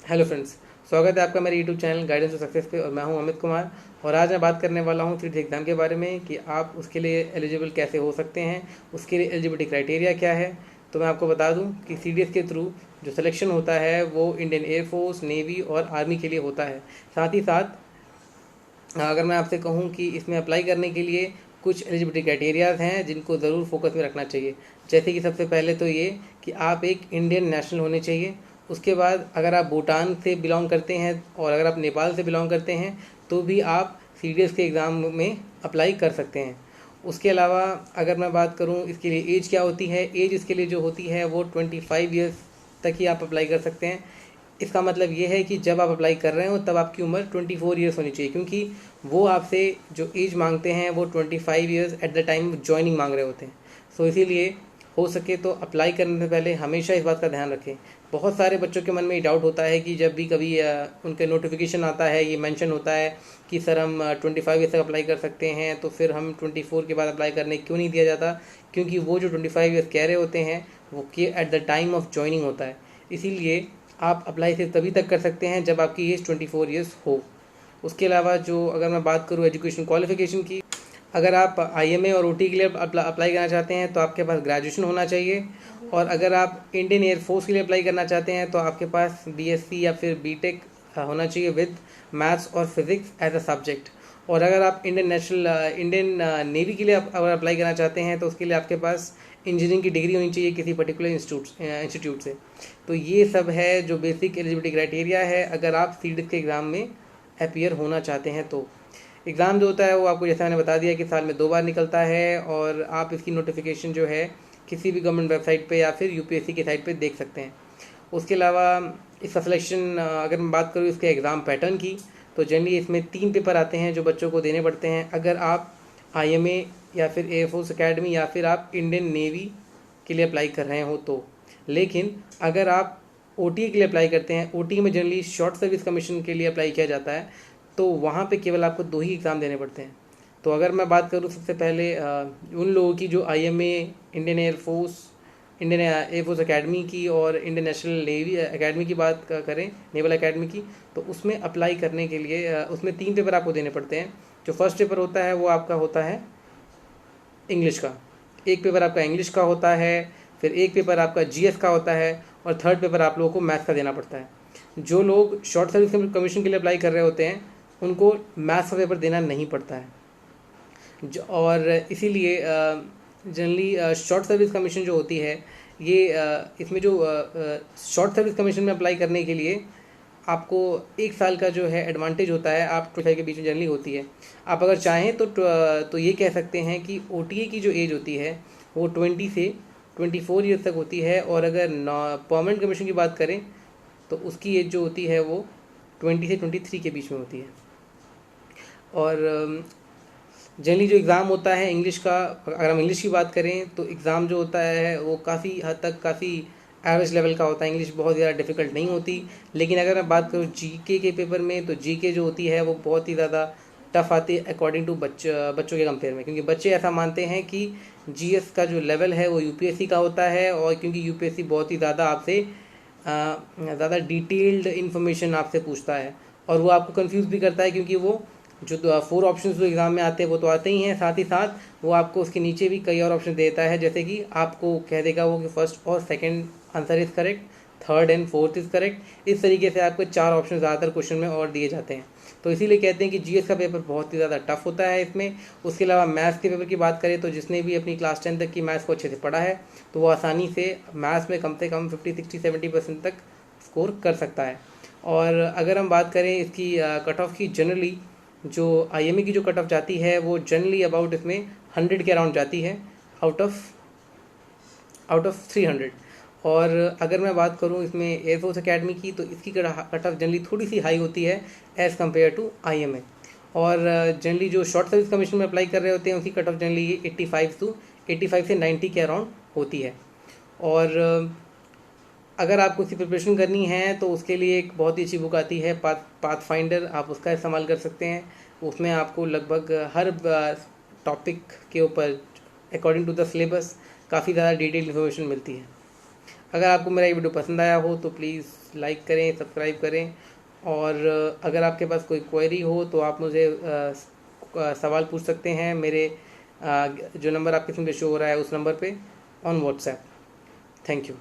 Hello friends, स्वागत है आपका मेरे YouTube channel guidance to success पे। और मैं हूं अमित कुमार। और आज मैं बात करने वाला हूं सीट एग्ज़ाम के बारे में कि आप उसके लिए एलिजिबल कैसे हो सकते हैं, उसके लिए एलिजिबिलिटी क्राइटेरिया क्या है। तो मैं आपको बता दूं कि सीडीएस के थ्रू जो सिलेक्शन होता है वो इंडियन एयरफोर्स, नेवी और आर्मी के लिए होता है। साथ ही साथ अगर मैं आपसे कहूं कि इसमें अप्लाई करने के लिए कुछ एलिजिबिलिटी क्राइटेरियाज हैं जिनको ज़रूर फोकस में रखना चाहिए। जैसे कि सबसे पहले तो ये कि आप एक इंडियन नेशनल होने चाहिए। उसके बाद अगर आप भूटान से बिलोंग करते हैं और अगर आप नेपाल से बिलोंग करते हैं तो भी आप सीडीएस के एग्ज़ाम में अप्लाई कर सकते हैं। उसके अलावा अगर मैं बात करूं इसके लिए एज क्या होती है, एज इसके लिए जो होती है वो 25 ईयर्स तक ही आप अप्लाई कर सकते हैं। इसका मतलब ये है कि जब आप अप्लाई कर रहे हो तब आपकी उम्र 24 ईयर्स होनी चाहिए, क्योंकि वो आपसे जो एज मांगते हैं वो 25 years at the time joining मांग रहे होते हैं। सो इसीलिए हो सके तो अप्लाई करने से पहले हमेशा इस बात का ध्यान रखें। बहुत सारे बच्चों के मन में ये डाउट होता है कि जब भी कभी उनके नोटिफिकेशन आता है, ये मेंशन होता है कि सर हम 25 ईयर्स तक अप्लाई कर सकते हैं, तो फिर हम 24 के बाद अप्लाई करने क्यों नहीं दिया जाता। क्योंकि वो जो 25 ईयर्स कह रहे होते हैं वो कि at the time of joining होता है। इसीलिए आप अप्लाई सिर्फ तभी तक कर सकते हैं जब आपकी एज 24 ईयर्स हो। उसके अलावा जो अगर मैं बात करूँ एजुकेशन क्वालिफिकेशन की, अगर आप आईएमए और ओटी के लिए अप्लाई करना चाहते हैं तो आपके पास ग्रेजुएशन होना चाहिए। और अगर आप इंडियन एयरफोर्स के लिए अप्लाई करना चाहते हैं तो आपके पास बीएससी या फिर बीटेक होना चाहिए विद मैथ्स और फिजिक्स एज अ सब्जेक्ट। और अगर आप इंडियन नेवी के लिए अगर अप्लाई करना चाहते हैं तो उसके लिए आपके पास इंजीनियरिंग की डिग्री होनी चाहिए किसी पर्टिकुलर इंस्टीट्यूट से। तो ये सब है जो बेसिक एलिजिबिलिटी क्राइटेरिया है अगर आप सीडीएस के एग्ज़ाम में अपीयर होना चाहते हैं। तो एग्ज़ाम जो होता है वो आपको जैसा मैंने बता दिया कि साल में 2 बार निकलता है और आप इसकी नोटिफिकेशन जो है किसी भी गवर्नमेंट वेबसाइट पे या फिर यूपीएससी की साइट पे देख सकते हैं। उसके अलावा इसका सिलेक्शन अगर मैं बात करूँ इसके एग्ज़ाम पैटर्न की, तो जनरली इसमें 3 पेपर आते हैं जो बच्चों को देने पड़ते हैं अगर आप आईएमए या फिर एयरफोर्स एकेडमी या फिर आप इंडियन नेवी के लिए अप्लाई कर रहे हो तो। लेकिन अगर आप ओटी के लिए अप्लाई करते हैं, ओटी में जनरली शॉर्ट सर्विस कमीशन के लिए अप्लाई किया जाता है, तो वहाँ पे केवल आपको 2 ही एग्ज़ाम देने पड़ते हैं। तो अगर मैं बात करूँ सबसे पहले उन लोगों की जो IMA, Indian air force, Indian air force academy की और इंडियन नेशनल नेवी एकेडमी की बात करें, नेवल एकेडमी की, तो उसमें अप्लाई करने के लिए उसमें 3 पेपर आपको देने पड़ते हैं। जो फर्स्ट पेपर होता है वो आपका होता है इंग्लिश का, एक पेपर आपका इंग्लिश का होता है, फिर एक पेपर आपका जीएस का होता है और थर्ड पेपर आप लोगों को मैथ्स का देना पड़ता है। जो लोग शॉर्ट सर्विस कमीशन के लिए अप्लाई कर रहे होते हैं उनको मैथ्स का पेपर देना नहीं पड़ता है। और इसीलिए जनरली शॉर्ट सर्विस कमीशन जो होती है ये इसमें जो शॉर्ट सर्विस कमीशन में अप्लाई करने के लिए आपको 1 साल का जो है एडवांटेज होता है, आप 25 के बीच में जनरली होती है। आप अगर चाहें तो ये कह सकते हैं कि ओटीए की जो एज होती है वो 20 से 24 ईयर्स तक होती है। और अगर परमानेंट कमीशन की बात करें तो उसकी एज जो होती है वो 20 से 23 के बीच में होती है। और जनरली जो एग्ज़ाम होता है इंग्लिश का, अगर हम इंग्लिश की बात करें तो एग्ज़ाम जो होता है वो काफ़ी हद तक काफ़ी एवरेज लेवल का होता है। इंग्लिश बहुत ज़्यादा डिफ़िकल्ट नहीं होती। लेकिन अगर मैं बात करूँ जीके के पेपर में तो जीके जो होती है वो बहुत ही ज़्यादा टफ आती है अकॉर्डिंग टू बच्चों के कंपेयर में, क्योंकि बच्चे ऐसा मानते हैं कि जीएस का जो लेवल है वो यूपीएससी का होता है। और क्योंकि यूपीएससी बहुत ही ज़्यादा आपसे ज़्यादा डिटेल्ड इन्फॉर्मेशन आपसे पूछता है और वो आपको कंफ्यूज भी करता है, क्योंकि वो जो 4 ऑप्शंस जो एग्ज़ाम में आते हैं वो तो आते ही हैं, साथ ही साथ वो आपको उसके नीचे भी कई और ऑप्शन देता है। जैसे कि आपको कह देगा वो कि फर्स्ट और second answer is correct, third and fourth is correct. इस तरीके से आपको 4 ऑप्शन ज़्यादातर क्वेश्चन में और दिए जाते हैं। तो इसीलिए कहते हैं कि जीएस का पेपर बहुत ही ज़्यादा टफ होता है इसमें। उसके अलावा मैथ्स के पेपर की बात करें तो जिसने भी अपनी क्लास 10 तक की मैथ्स को अच्छे से पढ़ा है तो वो आसानी से मैथ्स में कम से कम 50, 60, 70% तक स्कोर कर सकता है। और अगर हम बात करें इसकी कट ऑफ की, जनरली जो आईएमए की जो कट ऑफ जाती है वो जनरली अबाउट इसमें 100 के अराउंड जाती है, आउट ऑफ 300। और अगर मैं बात करूं इसमें एयरफोर्स एकेडमी की तो इसकी कट ऑफ जनरली थोड़ी सी हाई होती है एज़ कम्पेयर टू आईएमए। और जनरली जो शॉर्ट सर्विस कमीशन में अप्लाई कर रहे होते हैं उसकी कट ऑफ जनरली 85 से 90 के अराउंड होती है। और अगर आपको इसकी प्रिपरेशन करनी है तो उसके लिए एक बहुत ही अच्छी बुक आती है पाथ फाइंडर, आप उसका इस्तेमाल कर सकते हैं। उसमें आपको लगभग हर टॉपिक के ऊपर अकॉर्डिंग टू द सिलेबस काफ़ी ज़्यादा डिटेल इन्फॉर्मेशन मिलती है। अगर आपको मेरा ये वीडियो पसंद आया हो तो प्लीज़ लाइक करें, सब्सक्राइब करें, और अगर आपके पास कोई क्वेरी हो तो आप मुझे सवाल पूछ सकते हैं मेरे जो नंबर आपके सामने शो हो रहा है उस नंबर पे ऑन व्हाट्सएप। Thank you.